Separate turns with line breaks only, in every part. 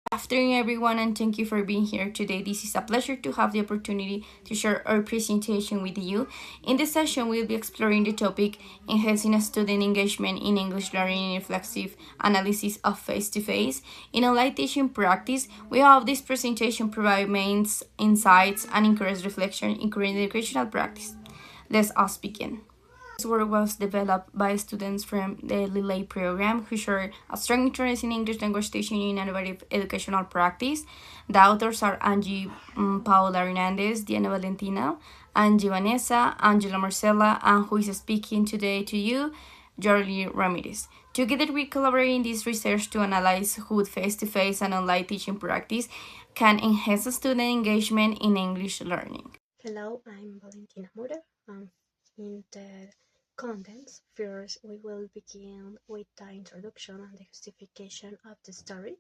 Afternoon, everyone, and thank you for being here today. This is a pleasure to have the opportunity to share our presentation with you. In this session, we'll be exploring the topic enhancing student engagement in English learning and reflexive analysis of face to face. In online teaching practice, we have this presentation provide main insights and encourage reflection in current educational practice. Let us begin. This work was developed by students from the Lilay program who share a strong interest in English language teaching in innovative educational practice. The authors are Angie Paula Hernandez, Diana Valentina, Angie Vanessa, Angela Marcela, and who is speaking today to you, Jorly Ramirez. Together, we collaborate in this research to analyze how face-to-face and online teaching practice can enhance student engagement in English learning.
Hello, I'm Valentina Mura. In the contents, first we will begin with the introduction and the justification of the story.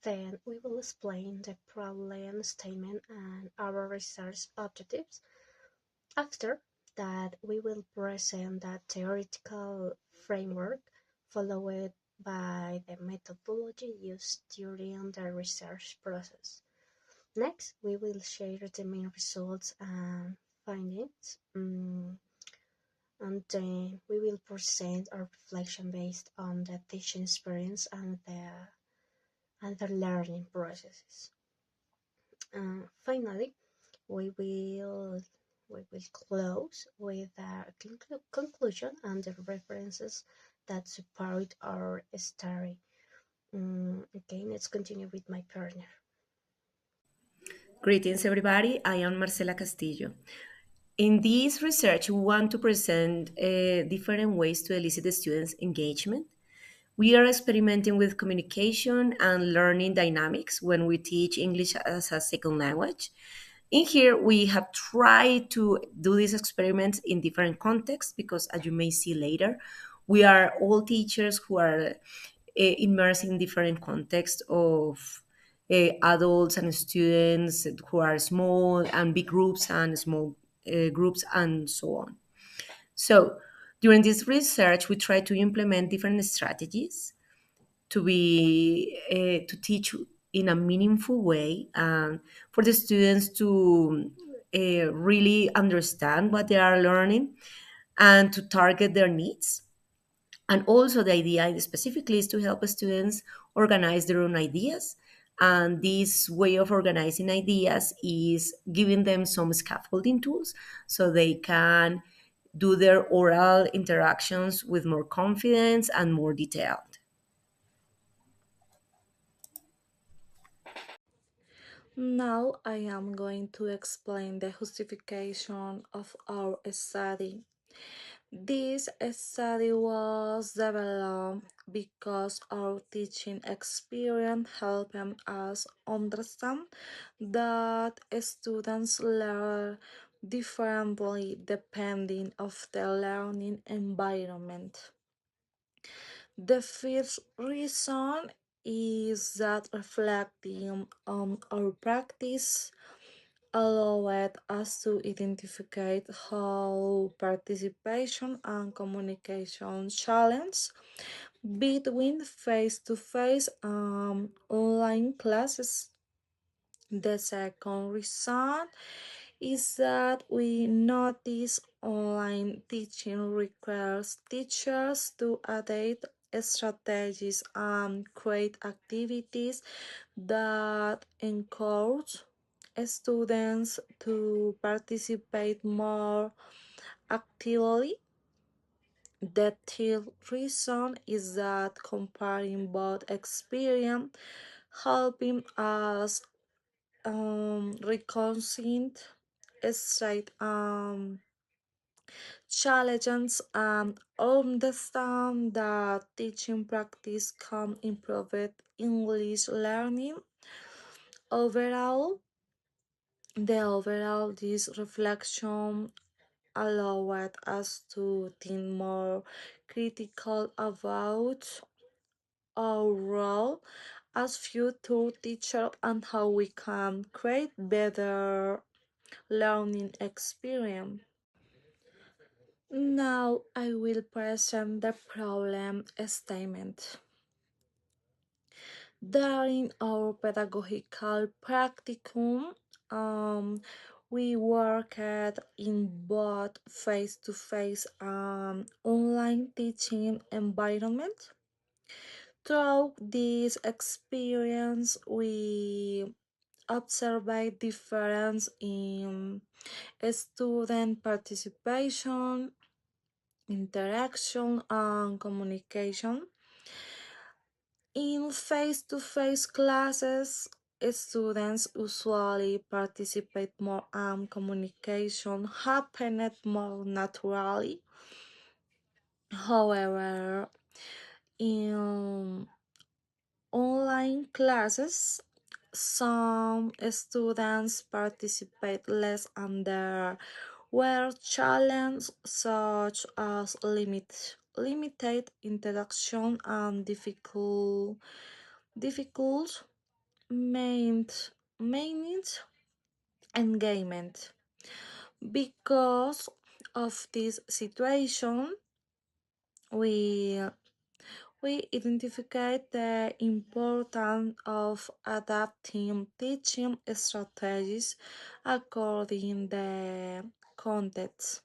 Then we will explain the problem statement and our research objectives. After that, we will present the theoretical framework followed by the methodology used during the research process. Next, we will share the main results and findings, and then we will present our reflection based on the teaching experience and the learning processes. Finally, we will close with a conclusion and the references that support our story. Okay, let's continue with my partner.
Greetings, everybody. I am Marcela Castillo. In this research, we want to present different ways to elicit the students' engagement. We are experimenting with communication and learning dynamics when we teach English as a second language. In here, we have tried to do these experiments in different contexts because, as you may see later, we are all teachers who are immersed in different contexts of adults and students who are small and big groups and small groups and so on. So during this research, we try to implement different strategies to teach in a meaningful way and for the students to really understand what they are learning and to target their needs. And also, the idea specifically is to help students organize their own ideas. And this way of organizing ideas is giving them some scaffolding tools so they can do their oral interactions with more confidence and more detailed.
Now I am going to explain the justification of our study. This study was developed because our teaching experience helped us understand that students learn differently depending of their learning environment. The fifth reason is that reflecting on our practice allowed us to identify how participation and communication challenge between face-to-face and online classes. The second reason is that we notice online teaching requires teachers to adapt strategies and create activities that encourage students to participate more actively. The third reason is that comparing both experience helping us reconcile straight challenges and understand that teaching practice can improve English learning. Overall, this reflection allowed us to think more critical about our role as future teacher and how we can create better learning experience. Now I will present the problem statement. During our pedagogical practicum, um, we worked in both face to face and online teaching environment. Throughout this experience, we observed difference in student participation, interaction, and communication. In face to face classes, students usually participate more and communication happened more naturally. However, in online classes, some students participate less and there were challenges such as limited interaction and difficult managed engagement. Because of this situation, we we identified the importance of adapting teaching strategies according the context.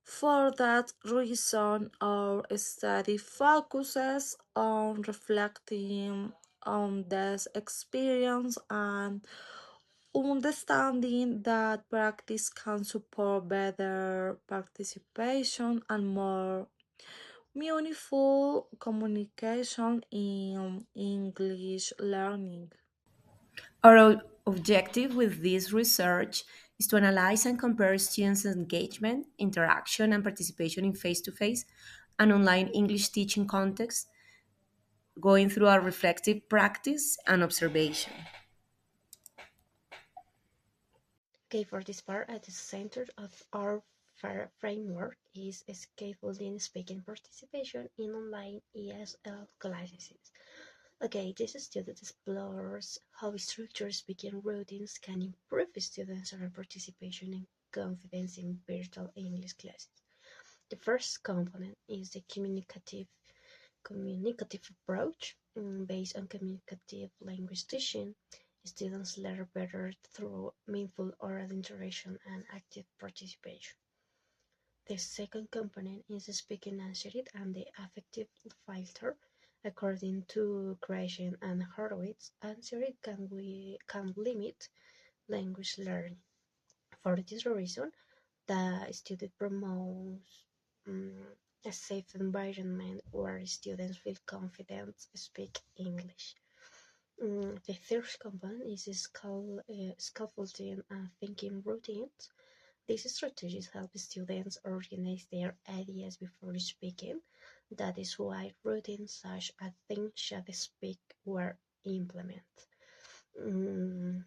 For that reason, our study focuses on reflecting on this experience and understanding that practice can support better participation and more meaningful communication in English learning.
Our objective with this research is to analyze and compare students' engagement, interaction, and participation in face to face and online English teaching contexts, going through a reflective practice and observation.
Okay, for this part, at the center of our framework is scaffolding speaking participation in online ESL classes. Okay, this study explores how structured speaking routines can improve students' oral participation and confidence in virtual English classes. The first component is the communicative approach. Based on communicative language teaching, students learn better through meaningful oral interaction and active participation. The second component is the speaking answered and the affective filter. According to Krashen and Horowitz, answered can limit language learning. For this reason, the student promotes a safe environment where students feel confident to speak English. The third component is scaffolding and thinking routines. These strategies help students organize their ideas before speaking. That is why routines such as think, should, speak were implemented. Mm,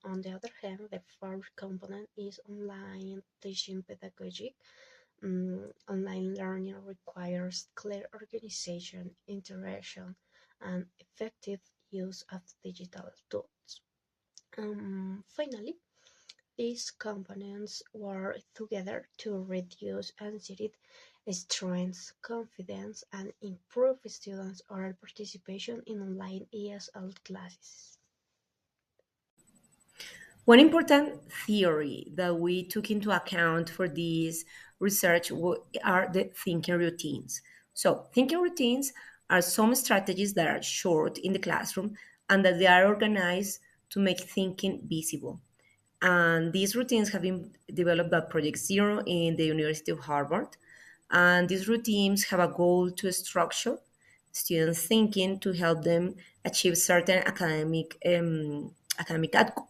on the other hand, the fourth component is online teaching pedagogy. Online learning requires clear organization, interaction, and effective use of digital tools. Finally, these components work together to reduce anxiety, strengthen confidence, and improve students' oral participation in online ESL classes.
One important theory that we took into account for this research are the thinking routines. So, thinking routines are some strategies that are short in the classroom and that they are organized to make thinking visible. And these routines have been developed by Project Zero in the University of Harvard. And these routines have a goal to structure students' thinking to help them achieve certain academic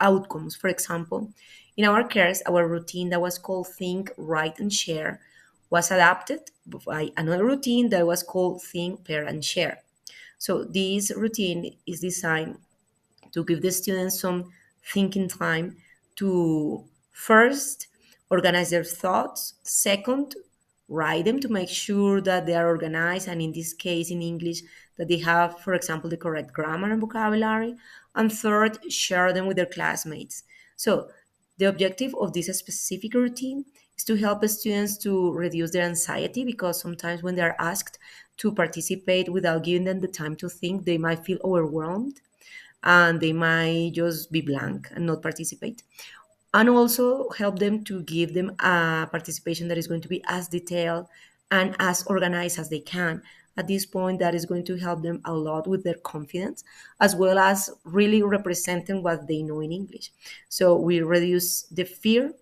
outcomes. For example, in our case, our routine that was called Think, Write, and Share was adapted by another routine that was called Think, Pair, and Share. So this routine is designed to give the students some thinking time to first organize their thoughts, second, write them to make sure that they are organized, and in this case, in English, that they have, for example, the correct grammar and vocabulary, and third, share them with their classmates. So, the objective of this specific routine is to help students to reduce their anxiety because sometimes when they're asked, to participate without giving them the time to think, they might feel overwhelmed and they might just be blank and not participate. And also help them to give them a participation that is going to be as detailed and as organized as they can. At this point, that is going to help them a lot with their confidence, as well as really representing what they know in English. So we reduce the fear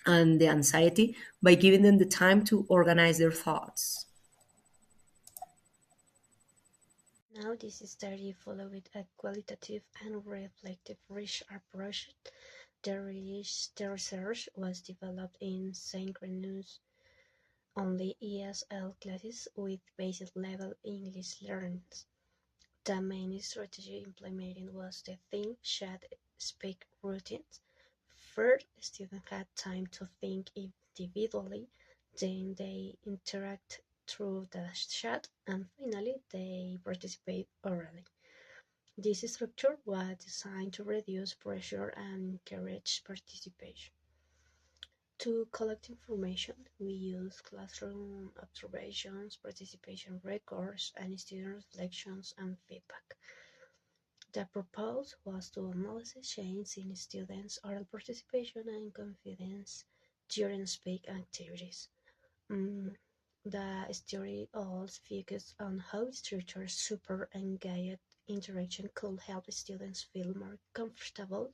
and the anxiety by giving them the time to organize their thoughts.
Now, this study followed a qualitative and reflective research approach. The research was developed in synchronous only ESL classes with basic level English learners. The main strategy implemented was the think, chat, speak routines. First, students had time to think individually, then they interact through the chat, and finally they participate orally. This structure was designed to reduce pressure and encourage participation. To collect information, we use classroom observations, participation records, and student reflections and feedback. The purpose was to analyze changes in students' oral participation and confidence during speak activities. The study also focused on how structured, super engaged interaction could help students feel more comfortable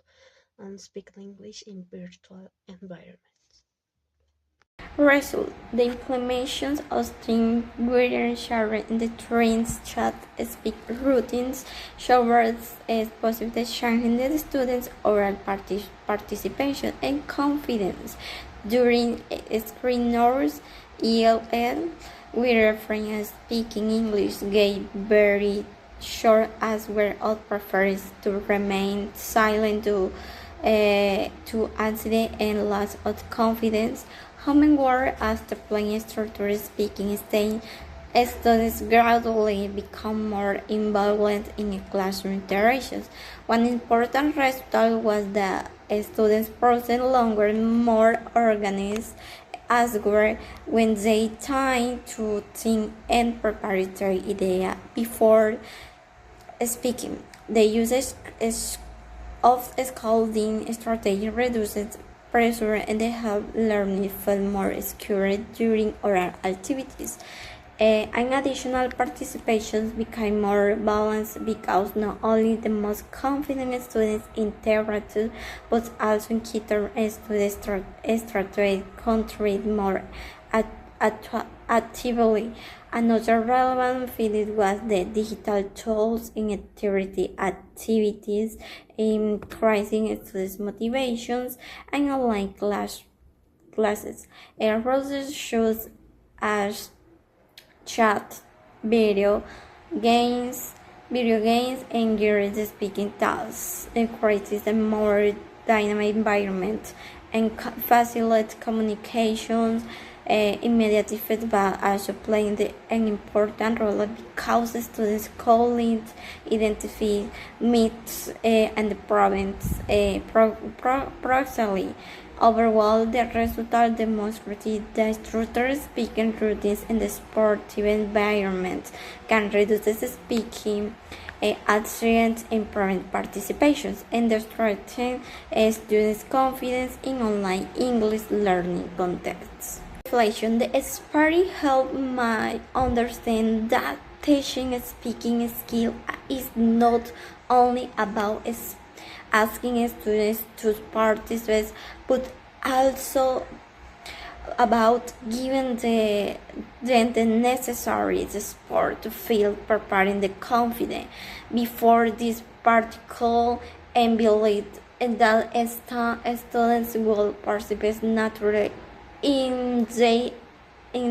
and speak English in virtual environments.
Result: the implementation of stream greater sharing in the trains chat speak routines shows positive change in the students' oral participation and confidence. During screen hours, ELL, we reference speaking English gave very short as where all prefers to remain silent to anxiety and loss of confidence. Homeward as the plain structure speaking stage, students gradually become more involved in classroom interactions. One important result was that students present longer, more organized, as were when they time to think and prepare their idea before speaking. The usage of scalding strategy reduces pressure and they help learning feel more secure during oral activities. And additional participations became more balanced because not only the most confident students interacted, but also encountered students strategy contribute more actively. Another relevant field was the digital tools in activities, increasing students' motivations, and online classes. Research shows as chat, games, video games, and guided speaking tasks. It creates a more dynamic environment and facilitates communications. Immediate feedback also playing an important role because students could identify myths and problems proximally. Overall, the result demonstrated that structured speaking routines in the sportive environment can reduce the speaking accidents, improve participation, and strengthen students' confidence in online English learning contexts. The expert helped me understand that teaching a speaking skill is not only about asking students to participate, but also about giving them the necessary support to feel prepared and confident before this particle and believe that students will participate naturally in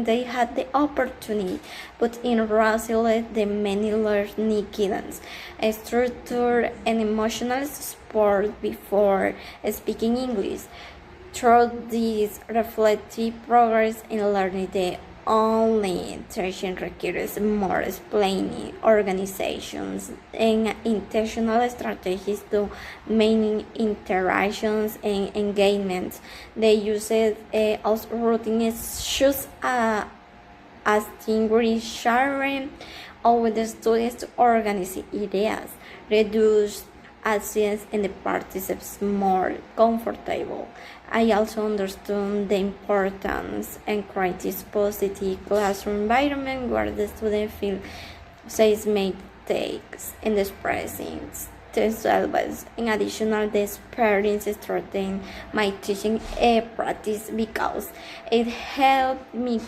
they had the opportunity, but in Brazil, the many learning guidance, structure, and emotional support before speaking English. Through this reflective progress in learning, the only teaching requires more explaining, organizations, and intentional strategies to manage interactions and engagement. The use of routines shows
distinguish sharing or with the students to organize ideas, reduce absence and the participants more comfortable. I also understand the importance and create this positive classroom environment where the students feel safe mistakes and expressing themselves. In addition, the experience strengthened my teaching practice because it helped me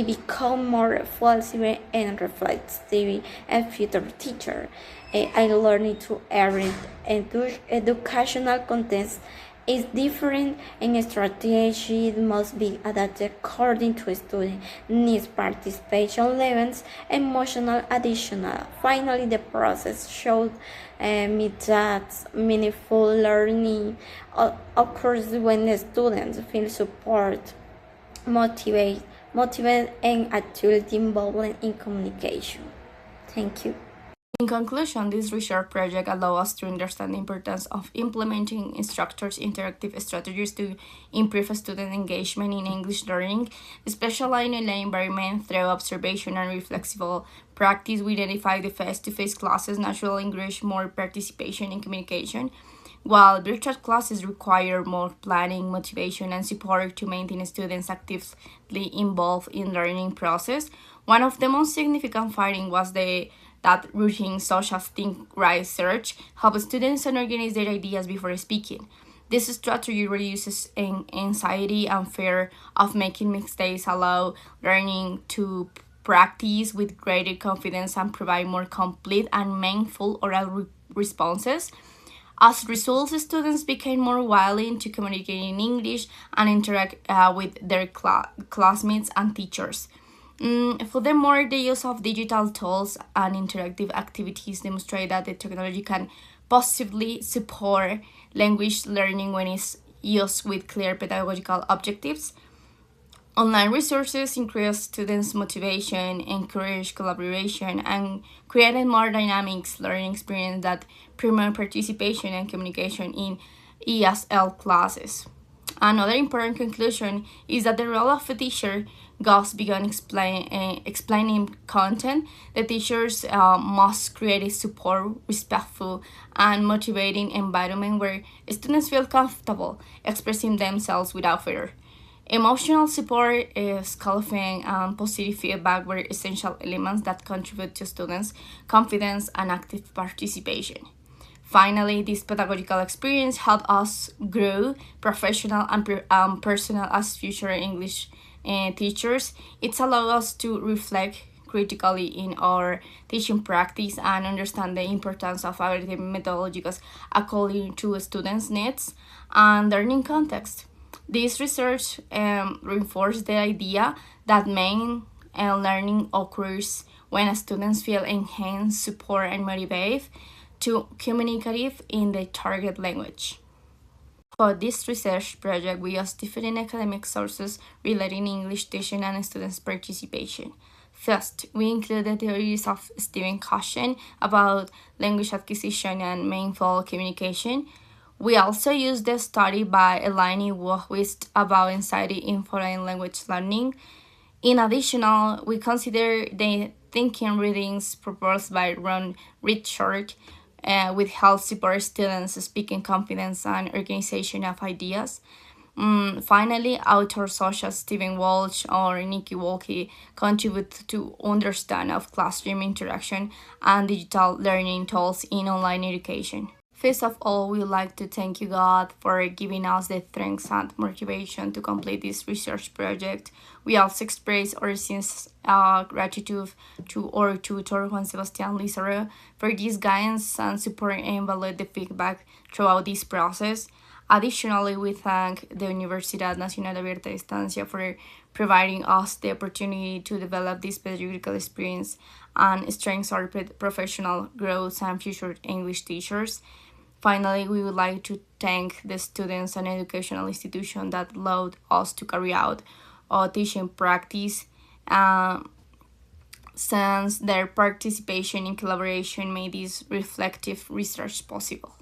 become more flexible and reflective as future teacher. I learned to every educational context is different and strategy must be adapted according to student needs, participation levels, emotional additional. Finally, the process showed me that meaningful learning occurs when the students feel support, motivate and actively involved in communication. Thank you.
In conclusion, this research project allows us to understand the importance of implementing instructors' interactive strategies to improve student engagement in English learning, especially in an environment. Through observation and reflexible practice, we identify the face-to-face classes natural encourage more participation and communication, while virtual classes require more planning, motivation, and support to maintain students actively involved in learning process. One of the most significant findings was that routines such as think, write, search help students organize their ideas before speaking. This strategy reduces anxiety and fear of making mistakes, allow learning to practice with greater confidence and provide more complete and meaningful oral responses. As a result, students became more willing to communicate in English and interact with their classmates and teachers. Furthermore, the use of digital tools and interactive activities demonstrate that the technology can positively support language learning when it's used with clear pedagogical objectives. Online resources increase students' motivation, encourage collaboration, and create a more dynamic learning experience that promote participation and communication in ESL classes. Another important conclusion is that the role of a teacher goes beyond explaining content. The teachers must create a support, respectful, and motivating environment where students feel comfortable expressing themselves without fear. Emotional support, scaffolding, and positive feedback were essential elements that contribute to students' confidence and active participation. Finally, this pedagogical experience helped us grow professional and personal as future English teachers. It's allowed us to reflect critically in our teaching practice and understand the importance of our methodologies according to students' needs and learning context. This research reinforced the idea that main learning occurs when students feel enhanced, support, and motivated to communicate in the target language. For this research project, we used different academic sources relating English teaching and students' participation. First, we included theories of Stephen Caution about language acquisition and meaningful communication. We also used the study by Elaine Wohlquist about anxiety in foreign language learning. In addition, we consider the thinking readings proposed by Ron Richard, with help support students speaking confidence and organization of ideas. Finally, authors such as Stephen Walsh or Nikki Walke contribute to understand of classroom interaction and digital learning tools in online education. First of all, we would like to thank you, God, for giving us the strength and motivation to complete this research project. We also express our sincere gratitude to our tutor, Juan Sebastián Lizarro, for this guidance and support and validate the feedback throughout this process. Additionally, we thank the Universidad Nacional Abierta de Estancia for providing us the opportunity to develop this pedagogical experience and strengthen our professional growth and future English teachers. Finally, we would like to thank the students and educational institution that allowed us to carry out our teaching practice, since their participation in collaboration made this reflective research possible.